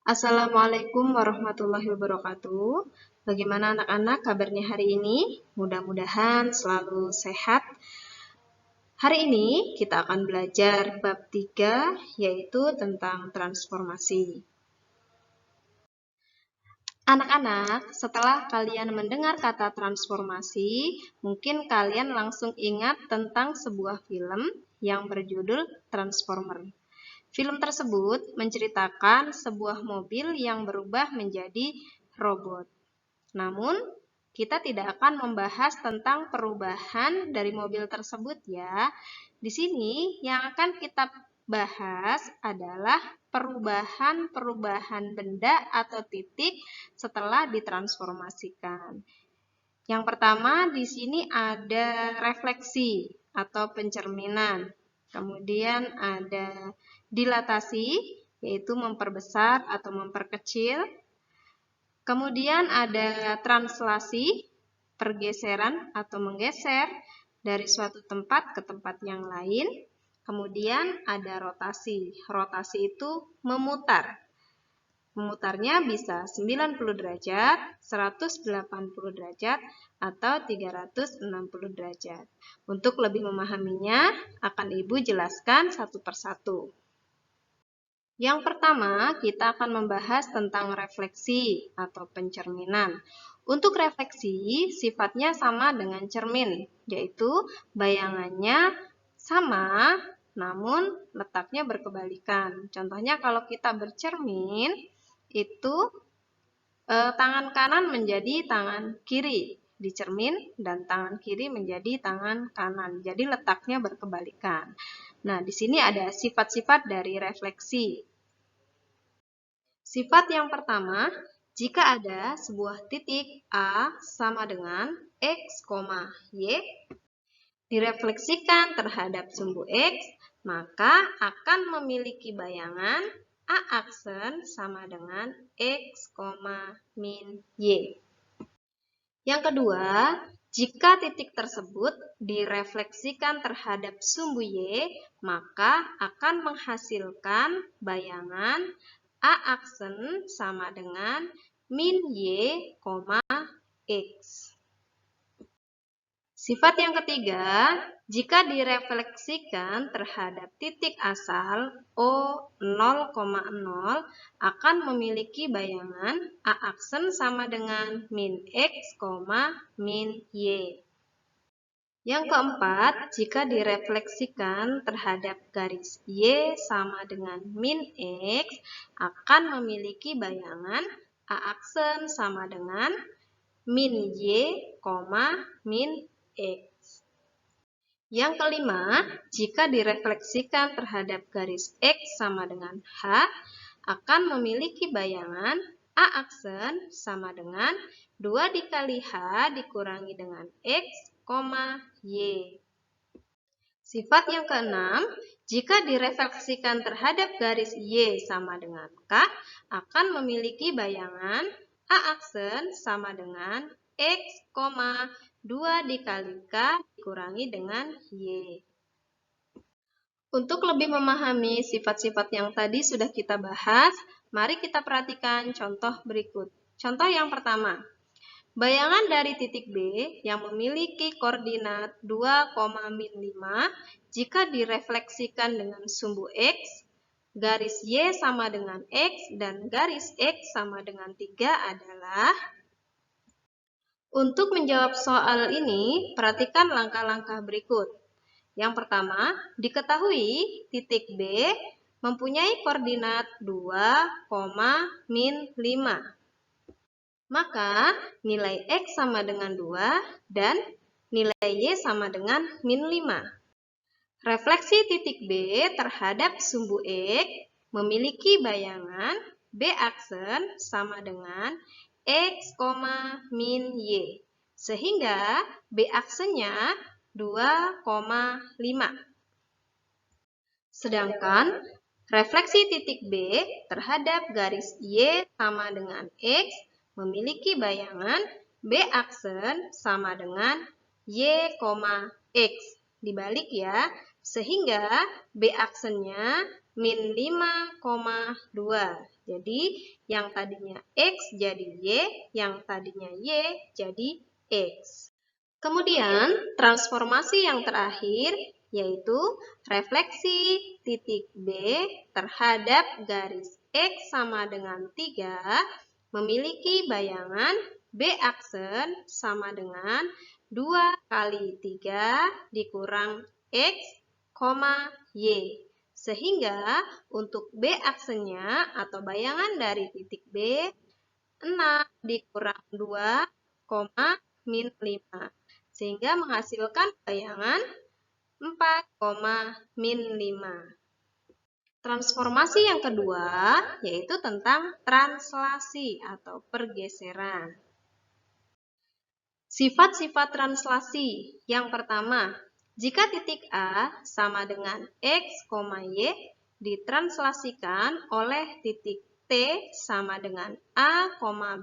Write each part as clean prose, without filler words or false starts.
Assalamualaikum warahmatullahi wabarakatuh. Bagaimana anak-anak kabarnya hari ini? Mudah-mudahan selalu sehat. Hari ini kita akan belajar bab 3, yaitu tentang transformasi. Anak-anak, setelah kalian mendengar kata transformasi, mungkin kalian langsung ingat tentang sebuah film yang berjudul Transformer. Film tersebut menceritakan sebuah mobil yang berubah menjadi robot. Namun, kita tidak akan membahas tentang perubahan dari mobil tersebut ya. Di sini yang akan kita bahas adalah perubahan-perubahan benda atau titik setelah ditransformasikan. Yang pertama di sini ada refleksi atau pencerminan. Kemudian ada dilatasi, yaitu memperbesar atau memperkecil. Kemudian ada translasi, pergeseran atau menggeser dari suatu tempat ke tempat yang lain. Kemudian ada rotasi. Rotasi itu memutar. Memutarnya bisa 90 derajat, 180 derajat, atau 360 derajat. Untuk lebih memahaminya, akan Ibu jelaskan satu persatu. Yang pertama, kita akan membahas tentang refleksi atau pencerminan. Untuk refleksi, sifatnya sama dengan cermin, yaitu bayangannya sama, namun letaknya berkebalikan. Contohnya kalau kita bercermin, itu tangan kanan menjadi tangan kiri di cermin dan tangan kiri menjadi tangan kanan. Jadi letaknya berkebalikan. Nah, di sini ada sifat-sifat dari refleksi. Sifat yang pertama, jika ada sebuah titik A sama dengan X, Y, direfleksikan terhadap sumbu X, maka akan memiliki bayangan A aksen sama dengan X, min Y. Yang kedua, jika titik tersebut direfleksikan terhadap sumbu Y, maka akan menghasilkan bayangan A aksen sama dengan min Y, X. Sifat yang ketiga, jika direfleksikan terhadap titik asal O 0,0 akan memiliki bayangan A aksen sama dengan min X, min Y. Yang keempat, jika direfleksikan terhadap garis Y sama dengan min X akan memiliki bayangan A aksen sama dengan min Y, min X. Yang kelima, jika direfleksikan terhadap garis X sama dengan H, akan memiliki bayangan A aksen sama dengan 2 dikali H dikurangi dengan X, Y. Sifat yang keenam, jika direfleksikan terhadap garis Y sama dengan K, akan memiliki bayangan A aksen sama dengan X, 2 dikali K dikurangi dengan Y. Untuk lebih memahami sifat-sifat yang tadi sudah kita bahas, mari kita perhatikan contoh berikut. Contoh yang pertama, bayangan dari titik B yang memiliki koordinat 2,5 jika direfleksikan dengan sumbu X, garis Y sama dengan X dan garis X sama dengan 3 adalah. Untuk menjawab soal ini, perhatikan langkah-langkah berikut. Yang pertama, diketahui titik B mempunyai koordinat 2,5. Maka, nilai X sama dengan 2 dan nilai Y sama dengan min 5. Refleksi titik B terhadap sumbu X memiliki bayangan B aksen sama dengan X, min Y. Sehingga B aksennya 2,5. Sedangkan refleksi titik B terhadap garis Y sama dengan X memiliki bayangan B aksen sama dengan Y, X. Dibalik ya, sehingga B aksennya min 5,2. Jadi, yang tadinya X jadi Y, yang tadinya Y jadi X. Kemudian, transformasi yang terakhir yaitu refleksi titik B terhadap garis X sama dengan 3 memiliki bayangan B aksen sama dengan 2 kali 3 dikurang X, Y. Sehingga untuk B aksennya atau bayangan dari titik B 6 dikurang 2, min 5. Sehingga menghasilkan bayangan 4, min 5. Transformasi yang kedua yaitu tentang translasi atau pergeseran. Sifat-sifat translasi. Yang pertama, jika titik A sama dengan X, Y ditranslasikan oleh titik T sama dengan A,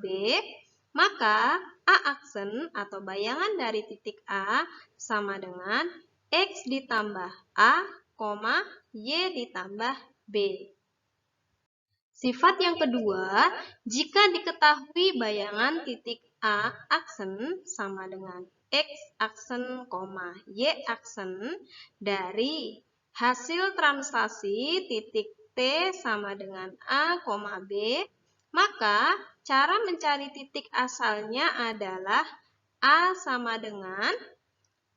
B, maka A aksen atau bayangan dari titik A sama dengan X ditambah A, Y ditambah B. Sifat yang kedua, jika diketahui bayangan titik A aksen sama dengan X aksen, Y aksen dari hasil translasi titik T sama dengan A, B, maka cara mencari titik asalnya adalah A sama dengan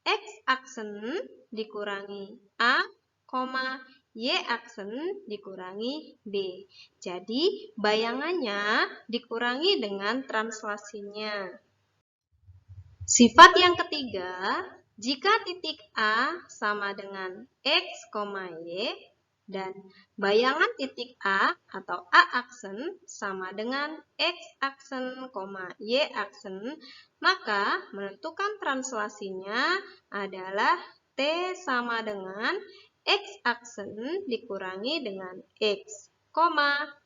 X aksen dikurangi A, Y aksen dikurangi B. Jadi, bayangannya dikurangi dengan translasinya. Sifat yang ketiga, jika titik A sama dengan X, Y dan bayangan titik A atau A aksen sama dengan X aksen, Y aksen, maka menentukan translasinya adalah T sama dengan X aksen dikurangi dengan X,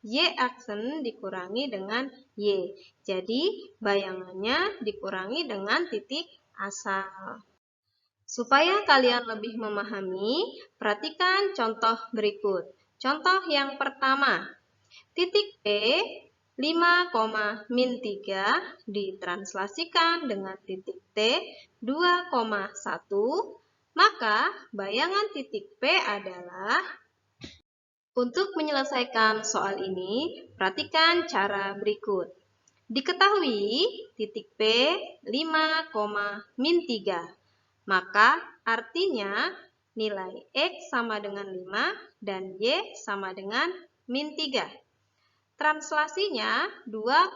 Y aksen dikurangi dengan Y. Jadi, bayangannya dikurangi dengan titik asal. Supaya kalian lebih memahami, perhatikan contoh berikut. Contoh yang pertama, titik P 5, min 3 ditranslasikan dengan titik T 2,1, maka bayangan titik P adalah, untuk menyelesaikan soal ini, perhatikan cara berikut. Diketahui titik P 5, min 3, maka artinya nilai X sama dengan 5 dan Y sama dengan min 3. Translasinya 2,1,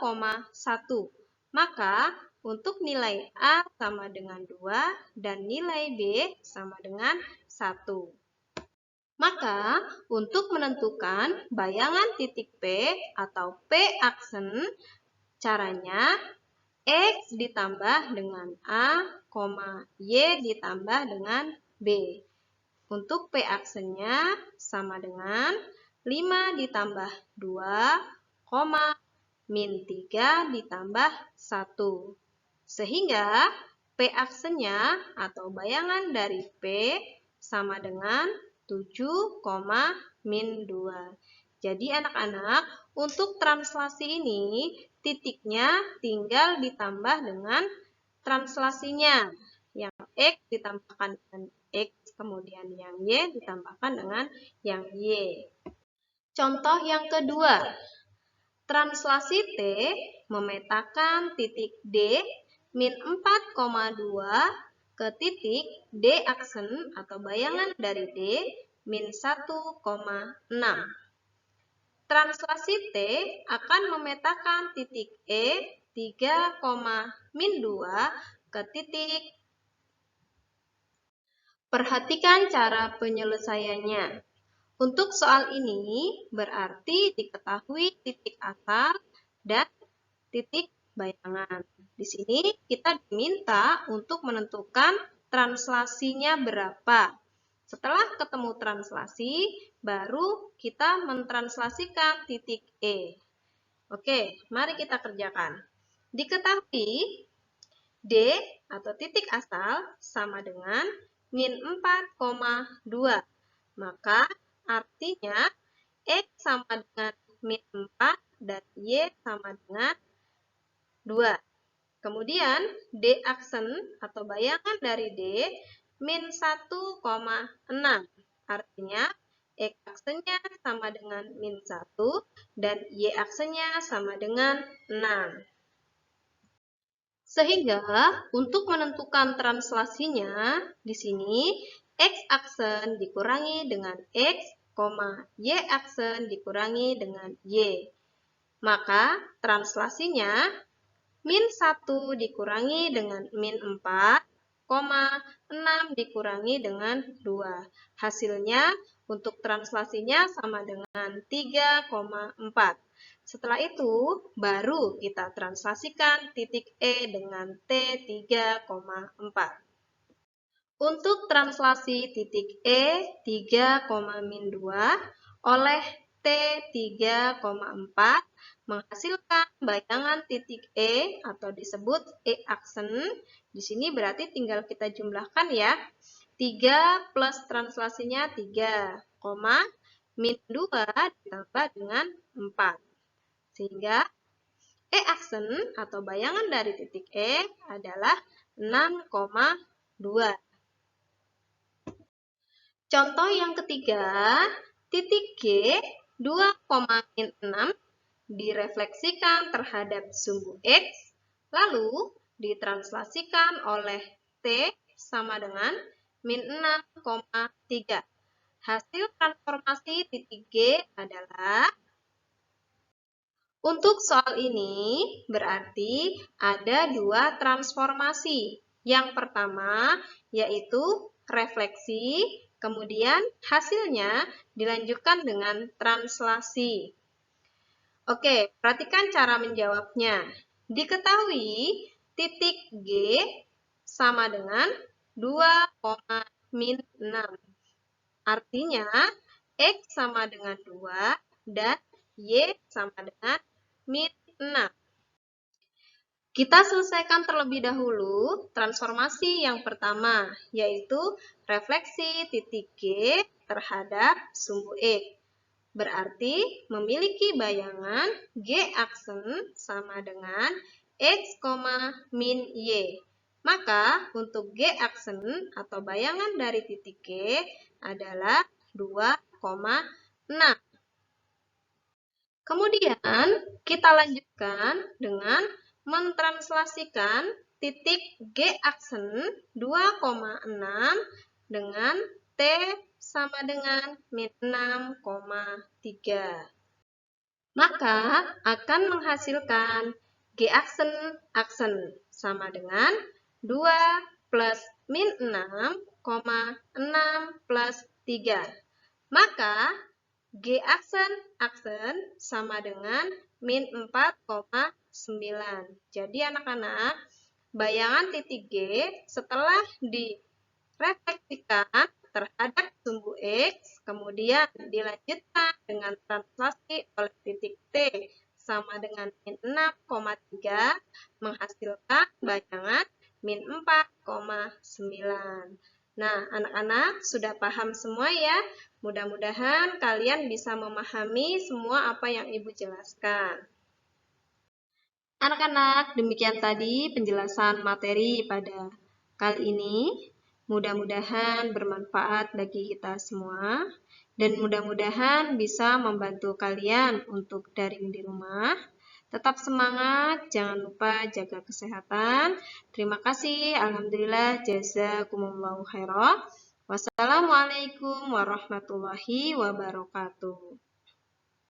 maka untuk nilai A sama dengan 2 dan nilai B sama dengan 1. Maka, untuk menentukan bayangan titik P atau P aksen, caranya X ditambah dengan A, Y ditambah dengan B. Untuk P aksennya sama dengan 5 ditambah 2, min 3 ditambah 1. Sehingga P aksennya atau bayangan dari P sama dengan 7, min 2. Jadi anak-anak, untuk translasi ini titiknya tinggal ditambah dengan translasinya. Yang X ditambahkan dengan X, kemudian yang Y ditambahkan dengan yang Y. Contoh yang kedua, translasi T memetakan titik D min 4,2 ke titik D aksen atau bayangan dari D min 1,6. Translasi T akan memetakan titik E 3, min 2 ke titik. Perhatikan cara penyelesaiannya. Untuk soal ini berarti diketahui titik asal dan titik bayangan. Di sini kita diminta untuk menentukan translasinya berapa. Setelah ketemu translasi, baru kita mentranslasikan titik E. Oke, mari kita kerjakan. Diketahui D atau titik asal sama dengan min 4,2. Maka artinya X sama dengan min 4 dan Y sama dengan 2. Kemudian D aksen atau bayangan dari D min 1,6. Artinya X aksennya sama dengan min 1 dan Y aksennya sama dengan 6. Sehingga untuk menentukan translasinya di sini X aksen dikurangi dengan X, Y aksen dikurangi dengan Y. Maka translasinya min 1 dikurangi dengan min 4, 6 dikurangi dengan 2. Hasilnya untuk translasinya sama dengan 3,4. Setelah itu, baru kita translasikan titik E dengan T 3,4. Untuk translasi titik E 3,-2 oleh T 3,4 menghasilkan bayangan titik E atau disebut E aksen. Di sini berarti tinggal kita jumlahkan ya. 3 plus translasinya 3, min 2 ditambah dengan 4. Sehingga E aksen atau bayangan dari titik E adalah 6,2. Contoh yang ketiga, titik G 2,6 direfleksikan terhadap sumbu X, lalu ditranslasikan oleh T sama dengan min 6,3. Hasil transformasi titik G adalah, untuk soal ini berarti ada dua transformasi. Yang pertama yaitu refleksi, kemudian hasilnya dilanjutkan dengan translasi. Oke, perhatikan cara menjawabnya. Diketahui titik G sama dengan 2,-6. Artinya X sama dengan 2 dan Y sama dengan min 6. Kita selesaikan terlebih dahulu transformasi yang pertama, yaitu refleksi titik G terhadap sumbu X. Berarti memiliki bayangan G aksen sama dengan X, min Y. Maka untuk G aksen atau bayangan dari titik G adalah 2,6. Kemudian kita lanjutkan dengan mentranslasikan titik G aksen 2,6 dengan T sama dengan min 6,3. Maka akan menghasilkan G aksen sama dengan 2 plus min 6, 6 plus 3. Maka G aksen sama dengan min 4,9. Jadi anak-anak, bayangan titik G setelah direfleksikan terhadap sumbu X, kemudian dilanjutkan dengan translasi oleh titik T sama dengan min 6,3, menghasilkan bayangan min 4,9. Nah, anak-anak sudah paham semua ya? Mudah-mudahan kalian bisa memahami semua apa yang Ibu jelaskan. Anak-anak, demikian tadi penjelasan materi pada kali ini. Mudah-mudahan bermanfaat bagi kita semua. Dan mudah-mudahan bisa membantu kalian untuk daring di rumah. Tetap semangat, jangan lupa jaga kesehatan. Terima kasih, alhamdulillah, jazakumullahu khairan. Wassalamualaikum warahmatullahi wabarakatuh.